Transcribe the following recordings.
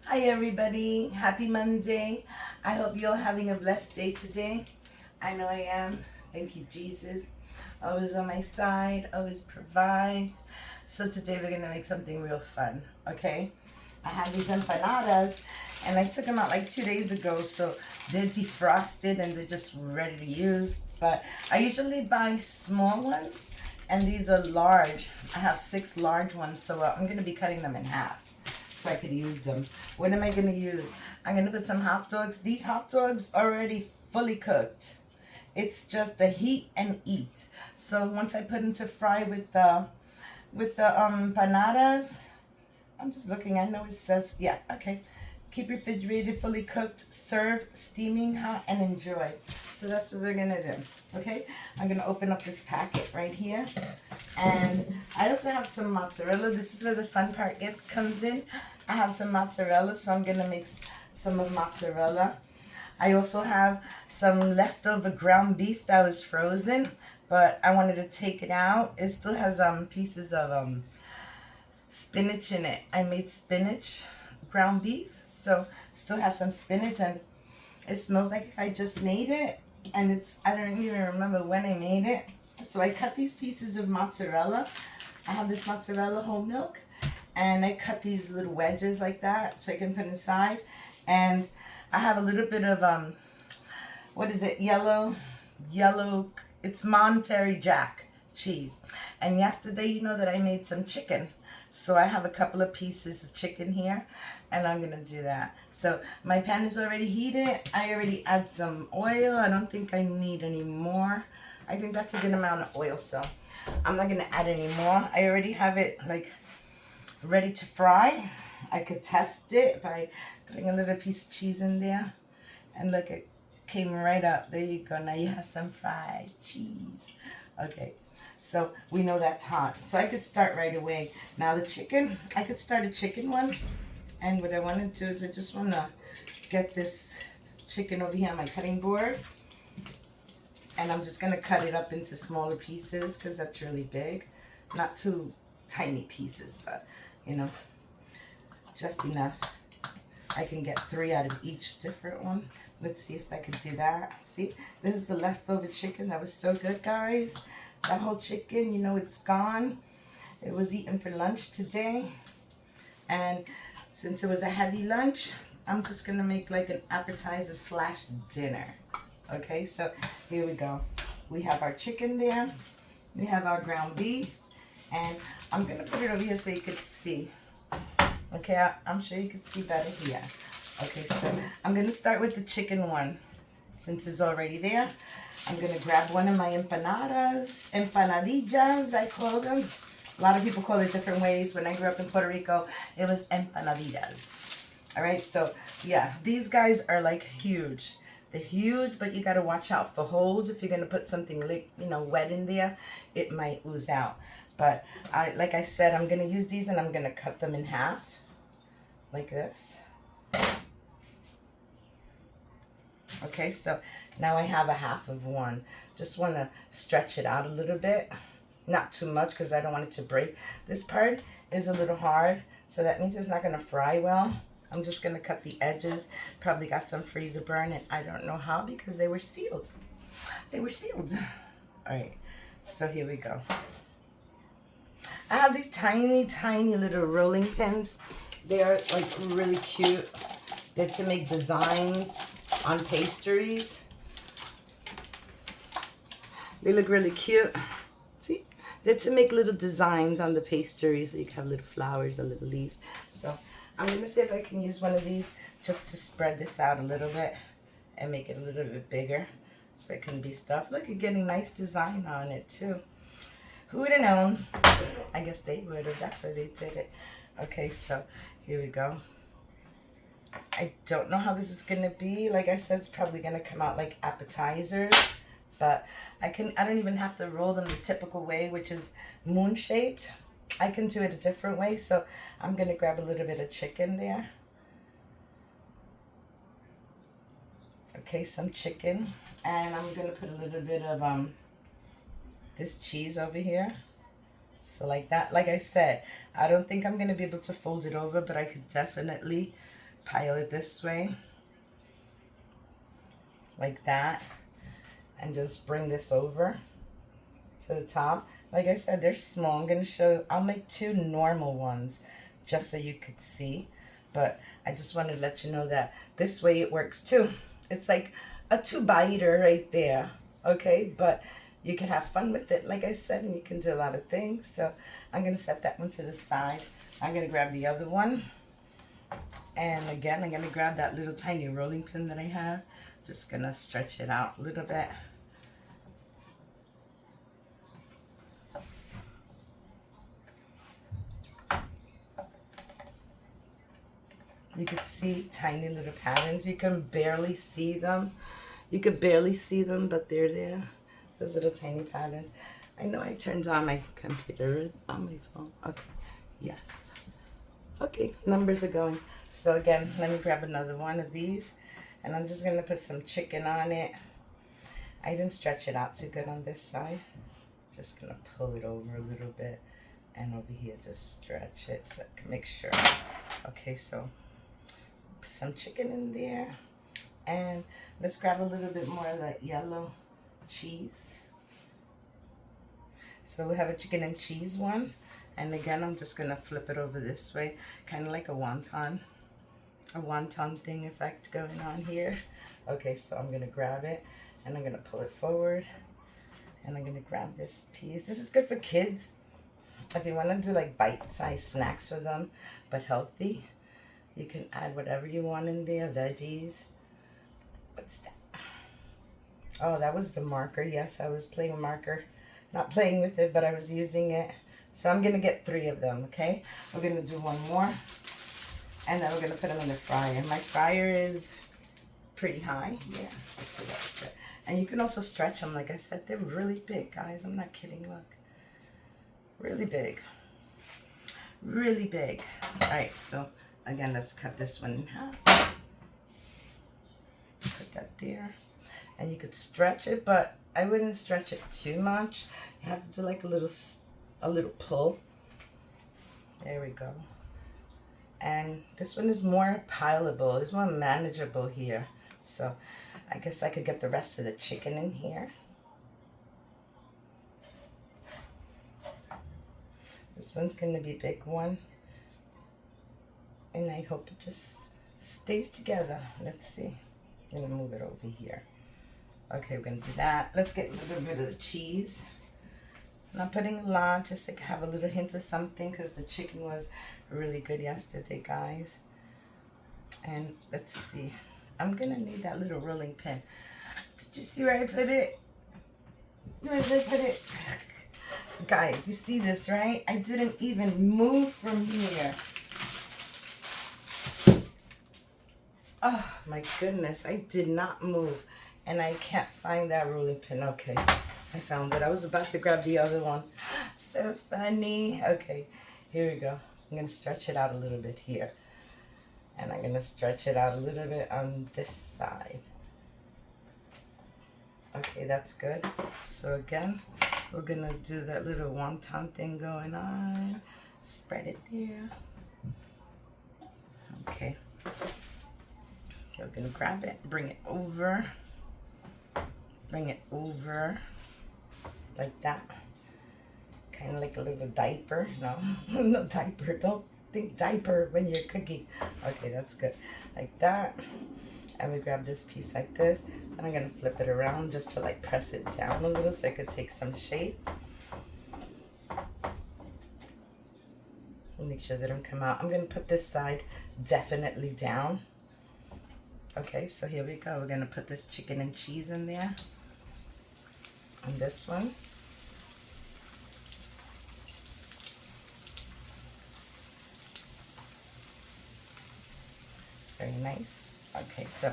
Hi everybody, happy Monday. I hope you're having a blessed day today. I know I am. Thank you, Jesus. Always on my side, always provides. So today we're gonna make something real fun, okay? I have these empanadas and I took them out like 2 days ago, so they're defrosted and they're just ready to use. But I usually buy small ones and these are large. I have 6 large ones, so I'm gonna be cutting them in half so I could use them. What am I gonna use? I'm gonna put some hot dogs. These hot dogs are already fully cooked. It's just a heat and eat. So once I put them to fry with the empanadas, I'm just looking. I know it says, yeah, okay. Keep refrigerated, fully cooked, serve, steaming hot, and enjoy. So that's what we're gonna do, okay? I'm gonna open up this packet right here. And I also have some mozzarella. This is where the fun part comes in. I have some mozzarella, so I'm gonna mix some of mozzarella. I also have some leftover ground beef that was frozen, but I wanted to take it out. It still has pieces of spinach in it. I made spinach ground beef, so still has some spinach, and it smells like if I just made it. And I don't even remember when I made it. So I cut these pieces of mozzarella. I have this mozzarella whole milk, and I cut these little wedges like that so I can put inside. And I have a little bit of what is it? Yellow. It's Monterey Jack cheese. And yesterday, you know that I made some chicken. So I have a couple of pieces of chicken here, and I'm gonna do that. So my pan is already heated. I already add some oil. I don't think I need any more. I think that's a good amount of oil, so I'm not gonna add any more. I already have it like ready to fry. I could test it by putting a little piece of cheese in there, and look, it came right up. There you go. Now you have some fried cheese. Okay, so we know that's hot. So I could start right away. Now the chicken, I could start a chicken one. And what I want to do is I just want to get this chicken over here on my cutting board. And I'm just going to cut it up into smaller pieces because that's really big. Not too tiny pieces, but, you know, just enough. I can get 3 out of each different one. Let's see if I can do that. See, this is the leftover chicken. That was so good, guys. That whole chicken, you know, it's gone. It was eaten for lunch today. And since it was a heavy lunch, I'm just going to make like an appetizer slash dinner. Okay, so here we go. We have our chicken there. We have our ground beef. And I'm going to put it over here so you could see. Okay, I'm sure you could see better here. Okay, so I'm going to start with the chicken one. Since it's already there, I'm going to grab one of my empanadas. Empanadillas, I call them. A lot of people call it different ways. When I grew up in Puerto Rico, it was empanadillas. All right, so yeah, these guys are like huge. They're huge, but you got to watch out for holes. If you're going to put something wet in there, it might ooze out. But like I said, I'm going to use these and I'm going to cut them in half like this. Okay, so now I have a half of one. Just want to stretch it out a little bit. Not too much because I don't want it to break. This part is a little hard, so that means it's not going to fry well. I'm just going to cut the edges. Probably got some freezer burn, and I don't know how because they were sealed. They were sealed. All right, so here we go. I have these tiny, tiny little rolling pins. They're like really cute. They're to make designs on pastries. They look really cute. See? They're to make little designs on the pastries. So you can have little flowers or little leaves. So I'm going to see if I can use one of these just to spread this out a little bit and make it a little bit bigger so it can be stuffed. Look, you're getting nice design on it too. Who would have known? I guess they would have. That's why they did it. Okay, so here we go. I don't know how this is going to be. Like I said, it's probably going to come out like appetizers. But I don't even have to roll them the typical way, which is moon shaped. I can do it a different way. So I'm going to grab a little bit of chicken there. Okay, some chicken. And I'm going to put a little bit of this cheese over here. So like that, like I said, I don't think I'm going to be able to fold it over, but I could definitely pile it this way, like that, and just bring this over to the top. Like I said, they're small. I'm going to show, I'll make 2 normal ones just so you could see. But I just wanted to let you know that this way it works too. It's like a 2-biter right there. Okay, but you can have fun with it, like I said, and you can do a lot of things. So I'm going to set that one to the side. I'm going to grab the other one. And again, I'm going to grab that little tiny rolling pin that I have. Just going to stretch it out a little bit. You could see tiny little patterns. You can barely see them. You could barely see them, but they're there. Those little tiny patterns. I know I turned on my computer on my phone. Okay, yes. Okay, numbers are going. So again, let me grab another one of these. And I'm just going to put some chicken on it. I didn't stretch it out too good on this side. Just going to pull it over a little bit. And over here, just stretch it so I can make sure. Okay, so some chicken in there, and let's grab a little bit more of that yellow cheese. So we have a chicken and cheese one, and again I'm just gonna flip it over this way, kind of like a wonton thing effect going on here. Okay, so I'm gonna grab it and I'm gonna pull it forward, and I'm gonna grab this piece. This is good for kids if you want to do like bite-sized snacks for them, but healthy. You can add whatever you want in there, veggies. What's that? Oh, that was the marker. Yes, I was playing with marker. Not playing with it, but I was using it. So I'm going to get 3 of them, okay? We're going to do one more. And then we're going to put them in the fryer. My fryer is pretty high. Yeah, okay, that's good. And you can also stretch them. Like I said, they're really big, guys. I'm not kidding. Look. Really big. Really big. All right, so again, let's cut this one in half. Put that there. And you could stretch it, but I wouldn't stretch it too much. You have to do like a little pull. There we go. And this one is more pileable. It's more manageable here. So I guess I could get the rest of the chicken in here. This one's going to be a big one. And I hope it just stays together. Let's see. I'm going to move it over here. Okay, we're going to do that. Let's get a little bit of the cheese. I'm not putting a lot, just to have a little hint of something, because the chicken was really good yesterday, guys. And let's see. I'm going to need that little rolling pin. Did you see where I put it? Where did I put it? Guys, you see this, right? I didn't even move from here. Oh, my goodness. I did not move. And I can't find that rolling pin. Okay, I found it. I was about to grab the other one. So funny. Okay, here we go. I'm going to stretch it out a little bit here. And I'm going to stretch it out a little bit on this side. Okay, that's good. So again, we're going to do that little wonton thing going on. Spread it there. Okay. We're going to grab it, bring it over. Bring it over like that. Kind of like a little diaper. No, no diaper. Don't think diaper when you're cooking. Okay, that's good. Like that. And we grab this piece like this. And I'm going to flip it around just to like press it down a little so it could take some shape. Make sure they don't come out. I'm going to put this side definitely down. Okay, so here we go. We're going to put this chicken and cheese in there. And this one. Very nice. Okay, so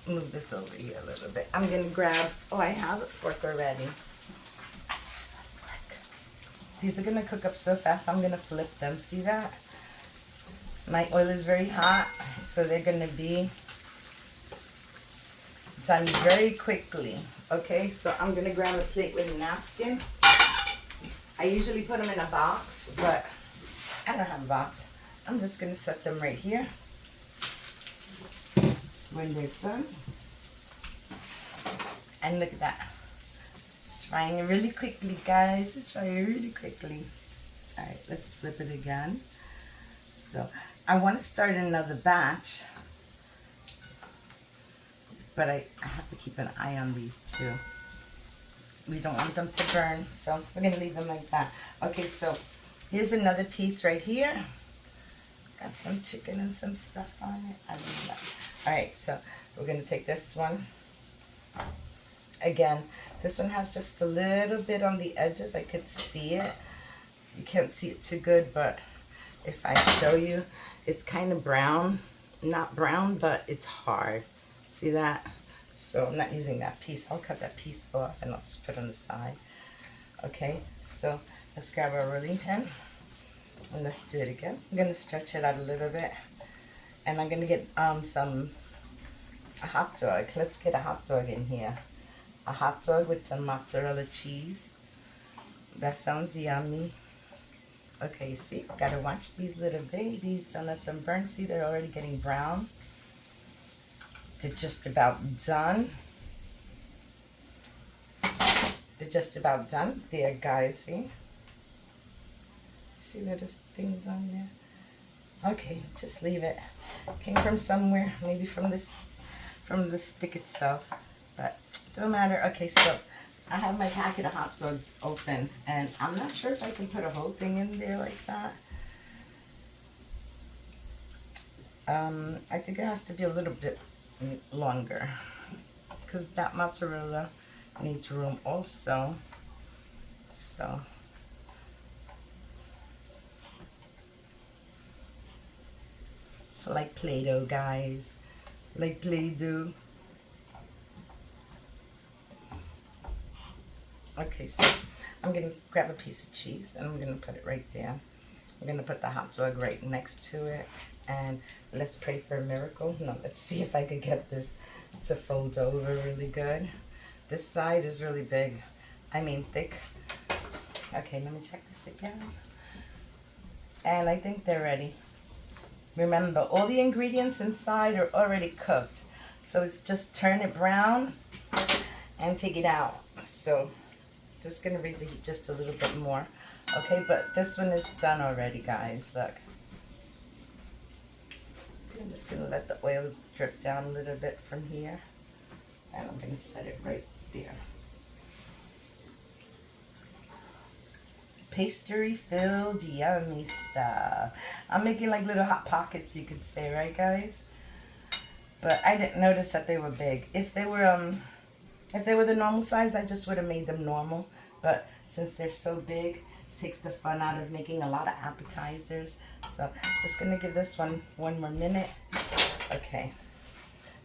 move this over here a little bit. I'm going to grab, oh, I have a fork already. I have a fork. These are going to cook up so fast, I'm going to flip them. See that? My oil is very hot, so they're going to be done very quickly. Okay, so I'm going to grab a plate with a napkin. I usually put them in a box, but I don't have a box. I'm just going to set them right here when they're done. And look at that. It's frying really quickly, guys. It's frying really quickly. All right, let's flip it again. So I want to start another batch, but I have to keep an eye on these too. We don't want them to burn, so we're going to leave them like that. Okay, so here's another piece right here. It's got some chicken and some stuff on it. I love that. All right, so we're going to take this one. Again, this one has just a little bit on the edges. I could see it. You can't see it too good, but if I show you, it's kind of brown. Not brown, but it's hard. See that? So I'm not using that piece. I'll cut that piece off and I'll just put it on the side. Okay, so let's grab our rolling pin and let's do it again. I'm going to stretch it out a little bit, and I'm going to get a hot dog. Let's get a hot dog in here. A hot dog with some mozzarella cheese. That sounds yummy. Okay, see, gotta watch these little babies. Don't let them burn. See, they're already getting brown. They're just about done. They're just about done. There, guys, see? See little things on there? Okay, just leave it. Came from somewhere, maybe from the stick itself, but don't matter. Okay, so I have my packet of hot dogs open, and I'm not sure if I can put a whole thing in there like that. I think it has to be a little bit longer, because that mozzarella needs room also. So it's like Play-Doh, guys, like Play-Doh. Okay, so I'm going to grab a piece of cheese and I'm going to put it right there. I'm going to put the hot dog right next to it, and let's pray for a miracle. No, let's see if I could get this to fold over really good. This side is really big. I mean thick. Okay, let me check this again. And I think they're ready. Remember, all the ingredients inside are already cooked. So it's just turn it brown and take it out. So just going to raise the heat just a little bit more. Okay, but this one is done already, guys. Look. So I'm just going to let the oil drip down a little bit from here. And I'm going to set it right there. Pastry filled yummy stuff. I'm making like little hot pockets, you could say, right, guys? But I didn't notice that they were big. If they were the normal size, I just would have made them normal. But since they're so big, it takes the fun out of making a lot of appetizers. So just gonna give this one more minute. Okay.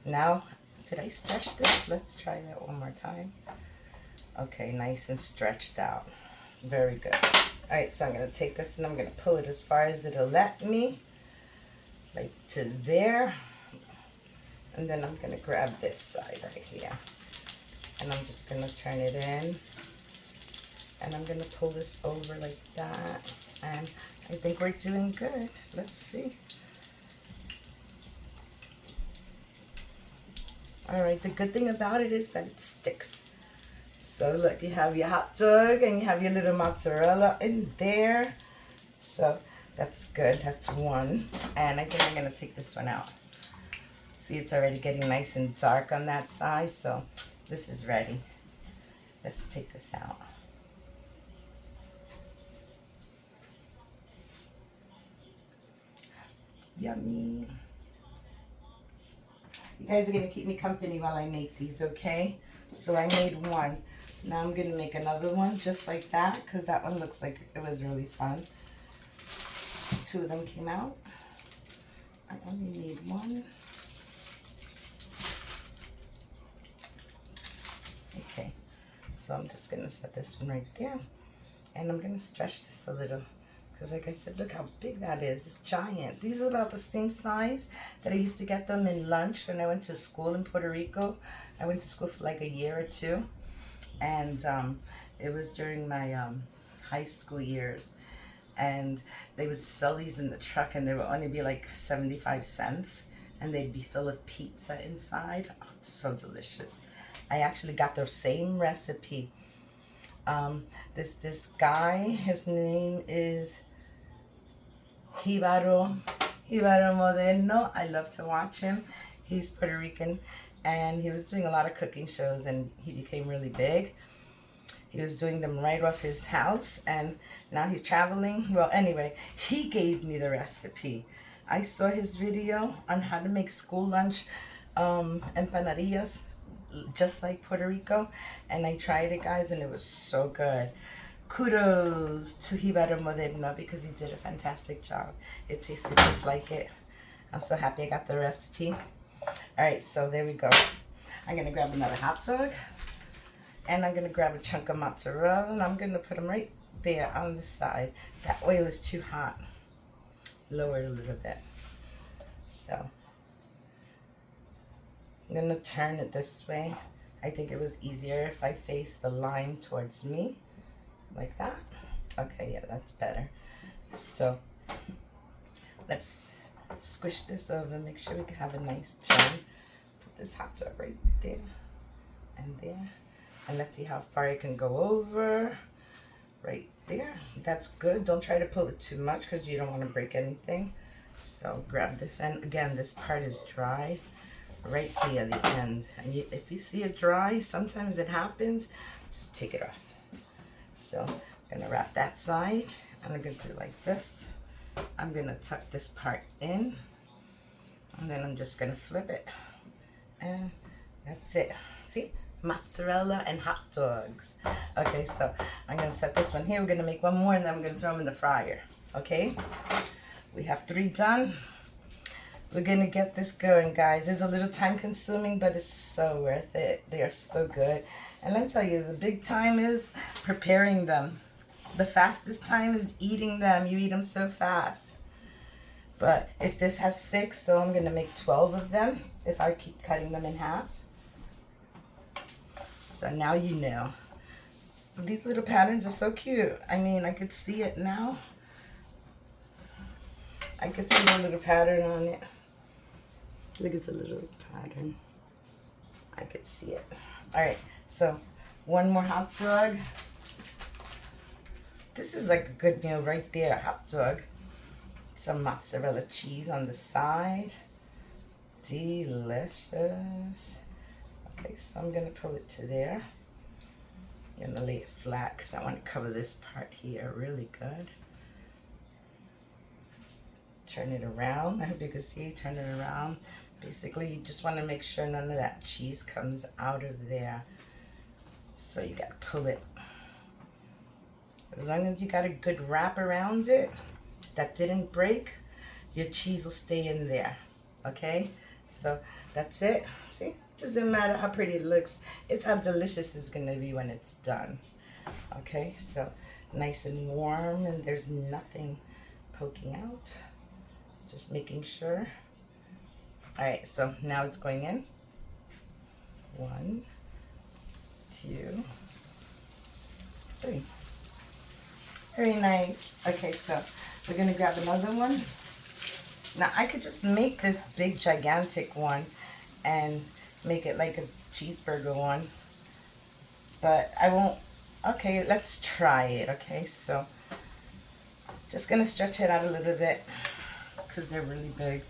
Now, did I stretch this? Let's try that one more time. Okay, nice and stretched out. Very good. All right, so I'm gonna take this and I'm gonna pull it as far as it'll let me, like to there. And then I'm gonna grab this side right here. And I'm just gonna turn it in. And I'm gonna pull this over like that. And I think we're doing good. Let's see. All right, the good thing about it is that it sticks. So look, you have your hot dog and you have your little mozzarella in there. So that's good, that's one. And I think I'm gonna take this one out. See, it's already getting nice and dark on that side, so this is ready. Let's take this out. Yummy. You guys are going to keep me company while I make these, okay? So I made one. Now I'm going to make another one just like that, because that one looks like it was really fun. Two of them came out. I only need one. Okay, so I'm just going to set this one right there. And I'm going to stretch this a little. Because like I said, look how big that is. It's giant. These are about the same size that I used to get them in lunch when I went to school in Puerto Rico. I went to school for like a year or two. And it was during my high school years. And they would sell these in the truck, and they would only be like 75 cents. And they'd be full of pizza inside. Oh, it's so delicious. I actually got the same recipe. This guy, his name is Hibaro Moderno. I love to watch him. He's Puerto Rican, and he was doing a lot of cooking shows, and he became really big. He was doing them right off his house, and now he's traveling. Well, anyway, he gave me the recipe. I saw his video on how to make school lunch empanadillas, just like Puerto Rico, and I tried it, guys, and it was so good. Kudos to Hibaro Moderno because he did a fantastic job. It tasted just like it. I'm so happy I got the recipe. All right, so there we go. I'm gonna grab another hot dog, and I'm gonna grab a chunk of mozzarella, and I'm gonna put them right there on the side. That oil is too hot. Lower it a little bit. So I'm gonna turn it this way. I think it was easier if I face the line towards me, like that. Okay, yeah, that's better. So let's squish this over, make sure we can have a nice turn. Put this hot dog right there and there. And let's see how far it can go over. Right there. That's good. Don't try to pull it too much because you don't want to break anything. So grab this end. Again, this part is dry. Right here, the end. And if you see it dry, sometimes it happens. Just take it off. So I'm going to wrap that side. And I'm going to do like this. I'm going to tuck this part in. And then I'm just going to flip it. And that's it. See? Mozzarella and hot dogs. Okay, so I'm going to set this one here. We're going to make one more, and then I'm going to throw them in the fryer. Okay? We have 3 done. We're going to get this going, guys. It's a little time consuming, but it's so worth it. They are so good. And let me tell you, the big time is preparing them. The fastest time is eating them. You eat them so fast. But if this has 6, so I'm going to make 12 of them if I keep cutting them in half. So now you know. These little patterns are so cute. I mean, I could see it now. I could see the little pattern on it. Look at the little pattern. I could see it. All right, so one more hot dog. This is like a good meal right there, hot dog. Some mozzarella cheese on the side. Delicious. Okay, so I'm going to pull it to there. I'm going to lay it flat because I want to cover this part here really good. Turn it around. I hope you can see. Turn it around. Basically, you just want to make sure none of that cheese comes out of there. So you got to pull it. As long as you got a good wrap around it that didn't break, your cheese will stay in there. Okay? So that's it. See? It doesn't matter how pretty it looks. It's how delicious it's going to be when it's done. Okay? So nice and warm, and there's nothing poking out. Just making sure. All right, so now it's going in. 1, 2, 3. Very nice. Okay, so we're gonna grab another one. Now I could just make this big gigantic one and make it like a cheeseburger one, but I won't. Okay, let's try it. Okay, so just gonna stretch it out a little bit because they're really big.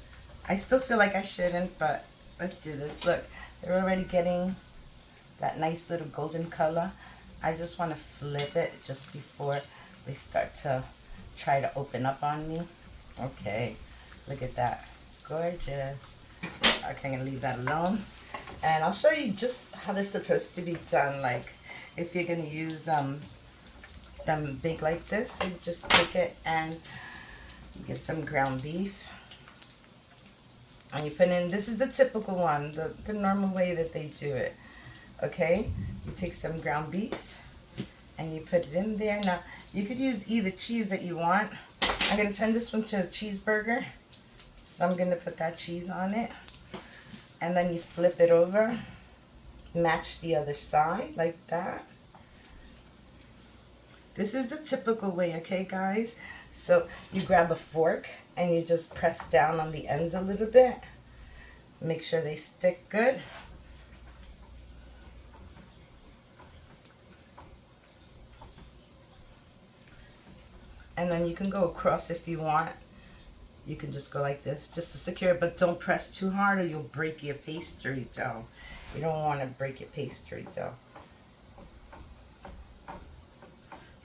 I still feel like I shouldn't, but let's do this. Look, they're already getting that nice little golden color. I just want to flip it just before they start to try to open up on me. Okay, look at that. Gorgeous. Okay, I'm going to leave that alone. And I'll show you just how they're supposed to be done. Like, if you're going to use them big like this, you just take it and you get some ground beef. And you put in, this is the typical one, the normal way that they do it. Okay, you take some ground beef and you put it in there. Now, you could use either cheese that you want. I'm going to turn this one to a cheeseburger. So I'm going to put that cheese on it. And then you flip it over. Match the other side like that. This is the typical way, okay, guys? So you grab a fork and you just press down on the ends a little bit. Make sure they stick good. And then you can go across if you want. You can just go like this just to secure it, but don't press too hard or you'll break your pastry dough. You don't want to break your pastry dough.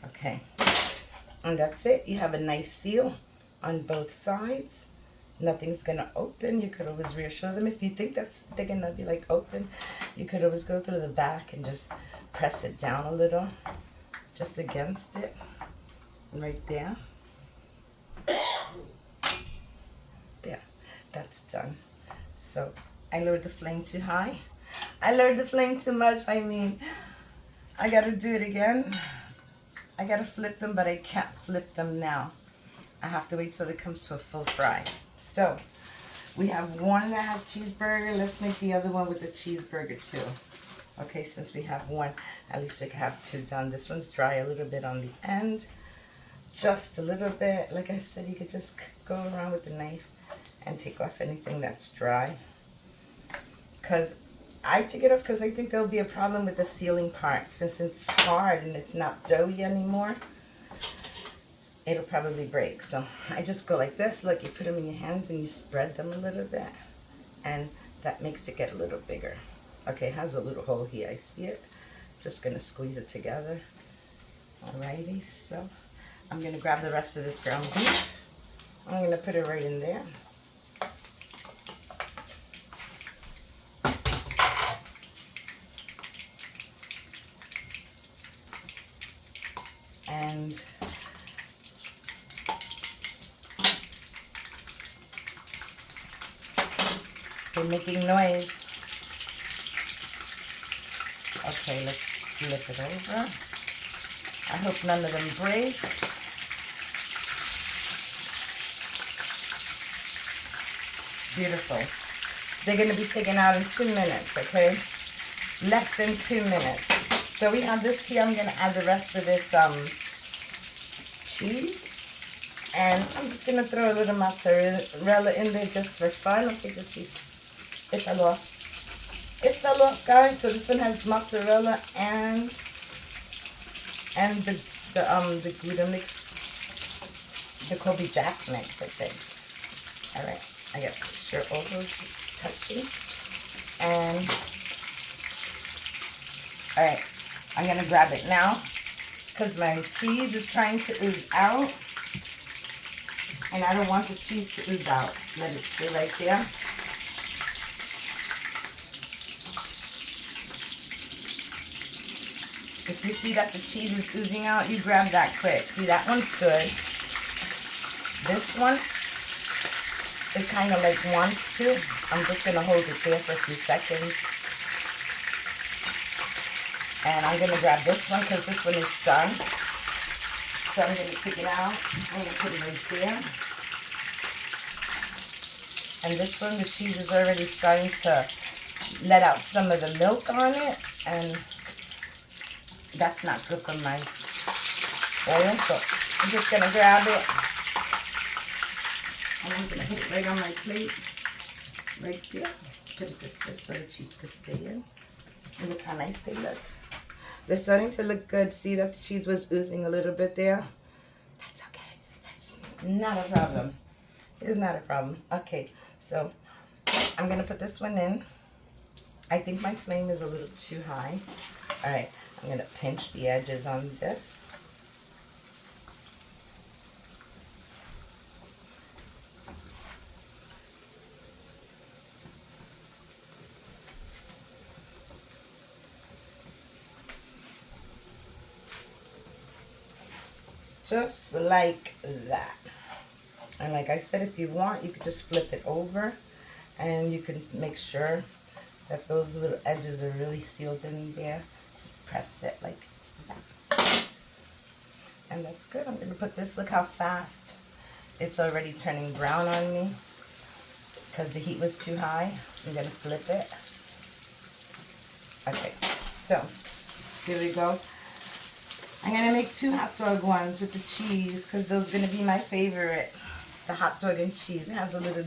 Okay, and that's it. You have a nice seal on both sides. Nothing's gonna open. You could always reassure them if you think they're gonna be like open. You could always go through the back and just press it down a little, just against it, right there. There, that's done. So I lowered the flame too high. I lowered the flame too much. I mean, I gotta do it again. I gotta flip them, but I can't flip them now. I have to wait till it comes to a full fry. So we have one that has cheeseburger. Let's make the other one with the cheeseburger too. Okay, since we have one, at least we can have two done. This one's dry a little bit on the end. Just a little bit. Like I said, you could just go around with the knife and take off anything that's dry. Because I took it off because I think there'll be a problem with the sealing part. Since it's hard and it's not doughy anymore, it'll probably break. So I just go like this. Look, you put them in your hands and you spread them a little bit. And that makes it get a little bigger. Okay, it has a little hole here. I see it. Just going to squeeze it together. Alrighty, so I'm going to grab the rest of this ground beef. I'm going to put it right in there. And they're making noise. Okay, let's flip it over. I hope none of them break. Beautiful. They're going to be taken out in 2 minutes, okay? Less than 2 minutes. So we have this here. I'm going to add the rest of this cheese. And I'm just going to throw a little mozzarella in there just for fun. I'll take this piece. It fell off. It fell off, guys. So this one has mozzarella and the Gouda mix, the Colby Jack mix, I think. All right, I got to make sure all those touching. And all right, I'm gonna grab it now because my cheese is trying to ooze out, and I don't want the cheese to ooze out. Let it stay right there. If you see that the cheese is oozing out, you grab that quick. See, that one's good. This one, it kind of like wants to. I'm just going to hold it there for a few seconds. And I'm going to grab this one because this one is done. So I'm going to take it out. I'm going to put it right there. And this one, the cheese is already starting to let out some of the milk on it. And that's not good for my oil, so I'm just going to grab it. And I'm going to hit it right on my plate. Right there. Put it this way so the cheese can stay in. And look how nice they look. They're starting to look good. See that the cheese was oozing a little bit there? That's okay. That's not a problem. It's not a problem. Okay, so I'm going to put this one in. I think my flame is a little too high. All right. I'm going to pinch the edges on this. Just like that. And like I said, if you want, you could just flip it over and you can make sure that those little edges are really sealed in there. Press it like that. And that's good. I'm going to put this. Look how fast it's already turning brown on me because the heat was too high. I'm going to flip it. Okay, so here we go. I'm going to make 2 hot dog ones with the cheese because those are going to be my favorite. The hot dog and cheese. It has a little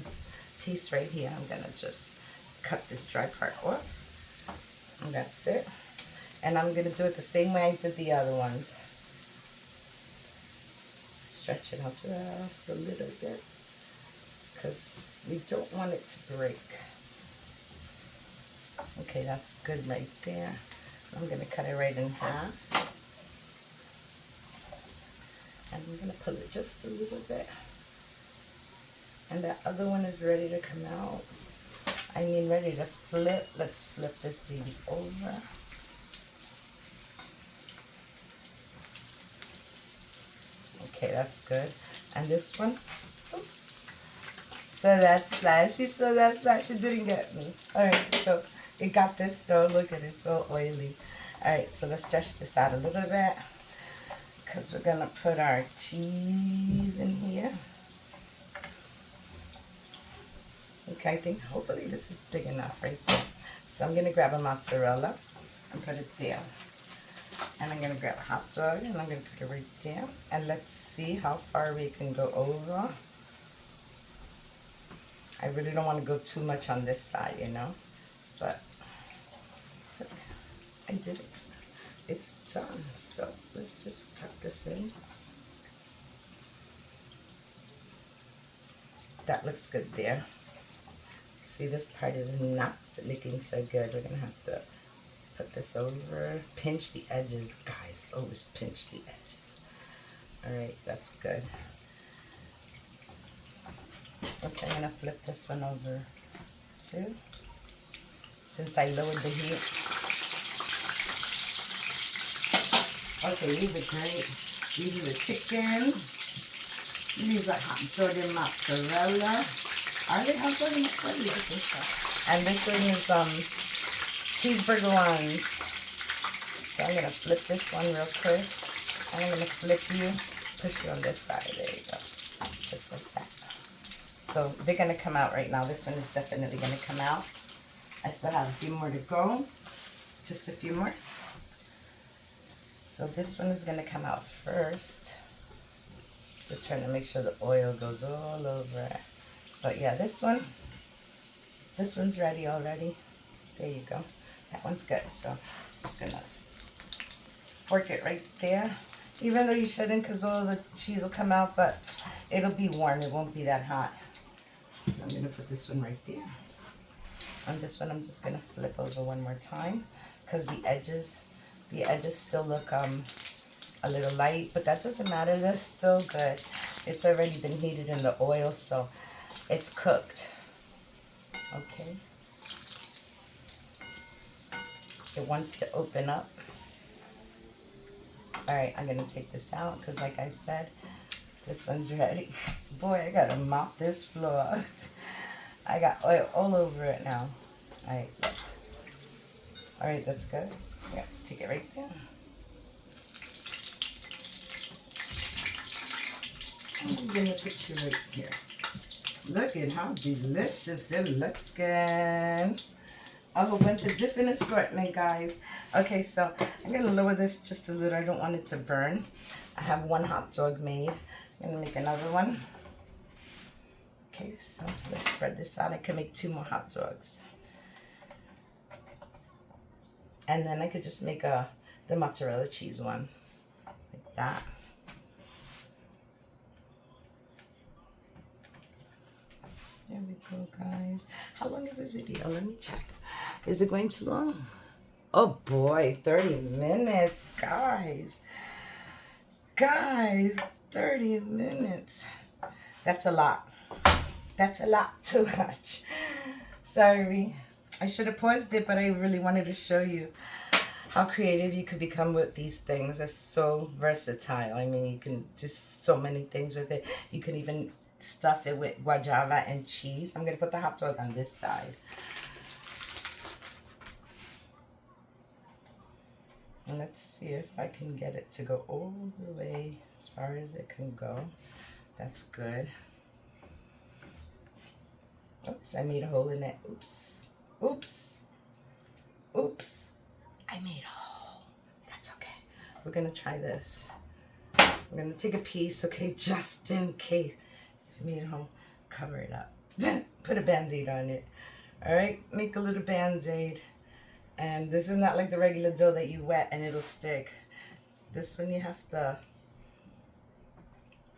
piece right here. I'm going to just cut this dry part off. And that's it. And I'm going to do it the same way I did the other ones. Stretch it out just a little bit because we don't want it to break. Okay, that's good right there. I'm going to cut it right in half. And I'm going to pull it just a little bit. And that other one is ready to come out. I mean, ready to flip. Let's flip this baby over. Okay, that's good. And this one, oops. So that's splashy, it didn't get me. Alright, so it got this though. Look at it, it's all oily. Alright, so let's stretch this out a little bit. Because we're going to put our cheese in here. Okay, I think hopefully this is big enough right there. So I'm going to grab a mozzarella and put it there. And I'm going to grab a hot dog and I'm going to put it right there. And let's see how far we can go over. I really don't want to go too much on this side, you know. But I did it. It's done. So let's just tuck this in. That looks good there. See, this part is not looking so good. We're going to have to put this over. Pinch the edges. Guys, always pinch the edges. Alright, that's good. Okay, I'm going to flip this one over too. Since I lowered the heat. Okay, these are great. These are the chicken. These are hot dog and mozzarella. Are they hot dog and mozzarella? I think so. And this one is cheeseburger ones. So I'm gonna flip this one real quick. And I'm gonna flip you, push you on this side. There you go. Just like that. So they're gonna come out right now. This one is definitely gonna come out. I still have a few more to go. Just a few more. So this one is going to come out first. Just trying to make sure the oil goes all over it. But yeah, this one's ready already. There you go. That one's good. So just going to fork it right there. Even though you shouldn't because all the cheese will come out, but it'll be warm. It won't be that hot. So I'm going to put this one right there. And this one I'm just going to flip over one more time because the edges still look a little light, but that doesn't matter. They're still good. It's already been heated in the oil, so it's cooked. Okay. It wants to open up. Alright, I'm going to take this out because like I said, this one's ready. Boy, I got to mop this floor. I got oil all over it now. Alright. Alright, that's good. Yeah, take it right there. I'm going to put you right here. Look at how delicious it looking. A whole bunch of different assortment, guys. Okay, so I'm going to lower this just a little. I don't want it to burn. I have one hot dog made. I'm going to make another one. Okay, so let's spread this out. I can make 2 more hot dogs. And then I could just make the mozzarella cheese one. Like that. There we go, guys. How long is this video? Let me check. Is it going too long? Oh boy, 30 minutes, guys. Guys, 30 minutes. That's a lot. That's a lot too much. Sorry. I should have paused it, but I really wanted to show you how creative you could become with these things. They're so versatile. I mean, you can do so many things with it. You can even stuff it with guajava and cheese. I'm going to put the hot dog on this side. And let's see if I can get it to go all the way as far as it can go. That's good. Oops, I made a hole in it. Oops. Oops. Oops. I made a hole. That's okay. we're gonna try this. We're gonna take a piece, okay, just in case. If you made it home, cover it up. Put a Band-Aid on it. All right, make a little Band-Aid. And this is not like the regular dough that you wet and it'll stick. This one you have to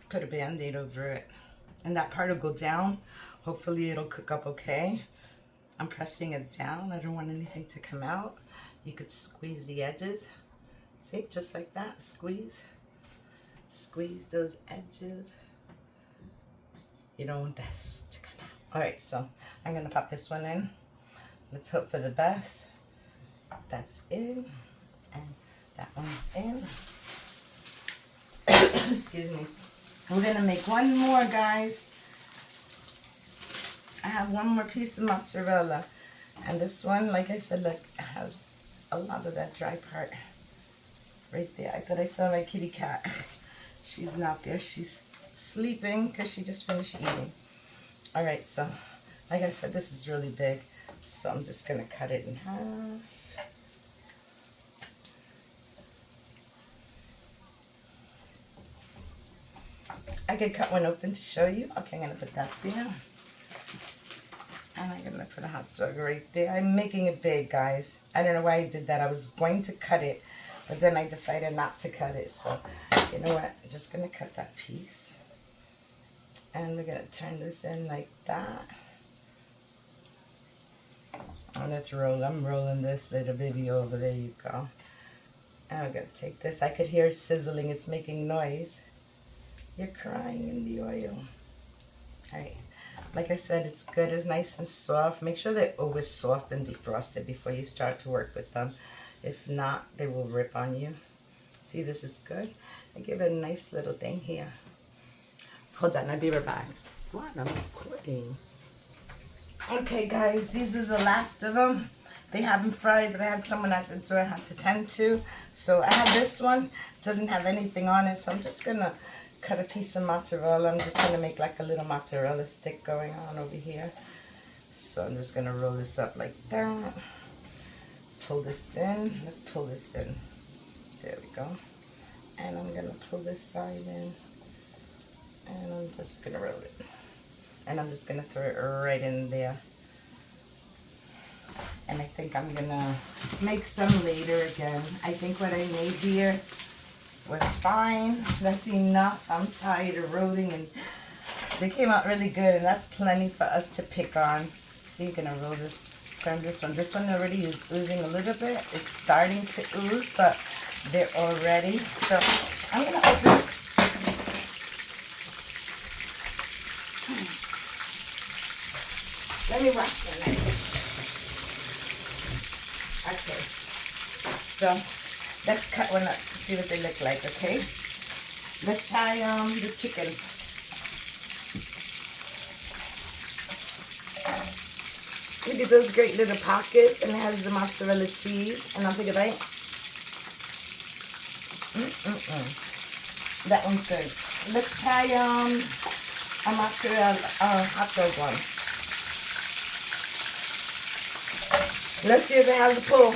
put a Band-Aid over it. And that part will go down. Hopefully it'll cook up okay. I'm pressing it down. I don't want anything to come out. You could squeeze the edges. See, just like that. Squeeze. Squeeze those edges. You don't want this to come out. All right, so I'm gonna pop this one in. Let's hope for the best. That's in, and that one's in. Excuse me. We're gonna make one more, guys. I have one more piece of mozzarella, and this one, like I said, look, has a lot of that dry part right there. I thought I saw my kitty cat. She's not there. She's sleeping because she just finished eating. All right, so like I said, this is really big, so I'm just gonna cut it in half. I could cut one open to show you. Okay, I'm gonna put that there. And I'm gonna put a hot dog right there. I'm making it big, guys. I don't know why I did that. I was going to cut it, but then I decided not to cut it. So, you know what? I'm just gonna cut that piece. And we're gonna turn this in like that. And let's roll. I'm rolling this little baby over. There you go. And I'm gonna take this. I could hear it sizzling. It's making noise. You're crying in the oil. All right. Like I said, it's good. It's nice and soft. Make sure they're always soft and defrosted before you start to work with them. If not, they will rip on you. See, this is good. I give it a nice little thing here. Hold on, I'll be right back. What? I'm recording. Okay, guys, these are the last of them. They haven't fried, but I had someone at the door I had to tend to. So I have this one. Doesn't have anything on it, so I'm just going to cut a piece of mozzarella. I'm just going to make like a little mozzarella stick going on over here. So I'm just going to roll this up like that. Pull this in. Let's pull this in. There we go. And I'm going to pull this side in. And I'm just going to roll it. And I'm just going to throw it right in there. And I think I'm going to make some later again. I think what I made here was fine. That's enough. I'm tired of rolling, and they came out really good, and that's plenty for us to pick on. See, you're gonna roll this, turn this one. This one already is oozing a little bit. It's starting to ooze, but they're all ready. So I'm gonna open it. Let me wash my knife. Okay. So let's cut one up to see what they look like, okay? Let's try the chicken. Look at those great little pockets, and it has the mozzarella cheese. And I'll take a bite. That one's good. Let's try a mozzarella hot dog one. Let's see if it has a pull.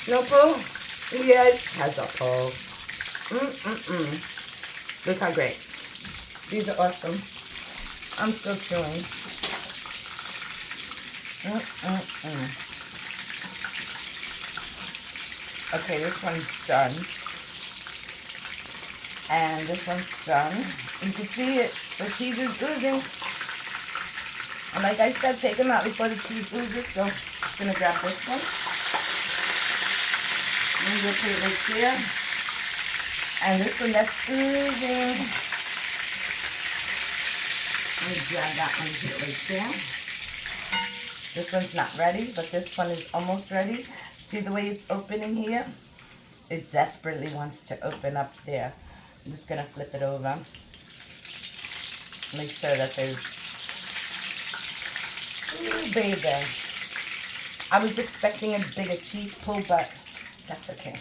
No pull? Yeah, it has a pull. Look how great. These are awesome. I'm still chewing. Okay, this one's done. And this one's done. You can see it. The cheese is oozing. And like I said, take them out before the cheese oozes. So I'm just going to grab this one. I'm going to put it right there. And this one that's oozing. Let me grab that one and put it right there. This one's not ready, but this one is almost ready. See the way it's opening here? It desperately wants to open up there. I'm just going to flip it over. Make sure that there's... Ooh, baby. I was expecting a bigger cheese pull, but that's okay.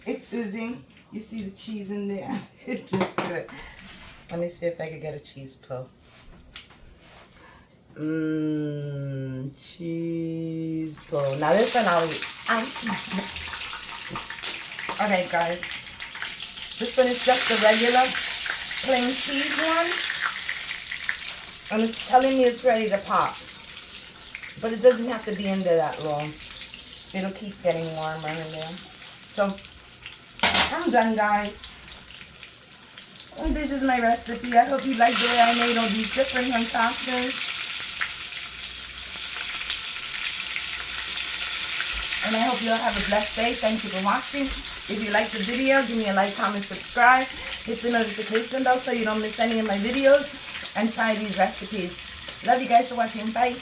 It's oozing. You see the cheese in there. It looks good. Let me see if I can get a cheese pull. Cheese pull. Now this one I'll eat. Alright, guys. This one is just a regular plain cheese one. And it's telling me it's ready to pop. But it doesn't have to be in there that long. It'll keep getting warmer in there. So, I'm done, guys. And this is my recipe. I hope you like the way I made all these different concoctions. And I hope you all have a blessed day. Thank you for watching. If you like the video, give me a like, comment, subscribe. Hit the notification bell so you don't miss any of my videos. And try these recipes. Love you guys for watching. Bye.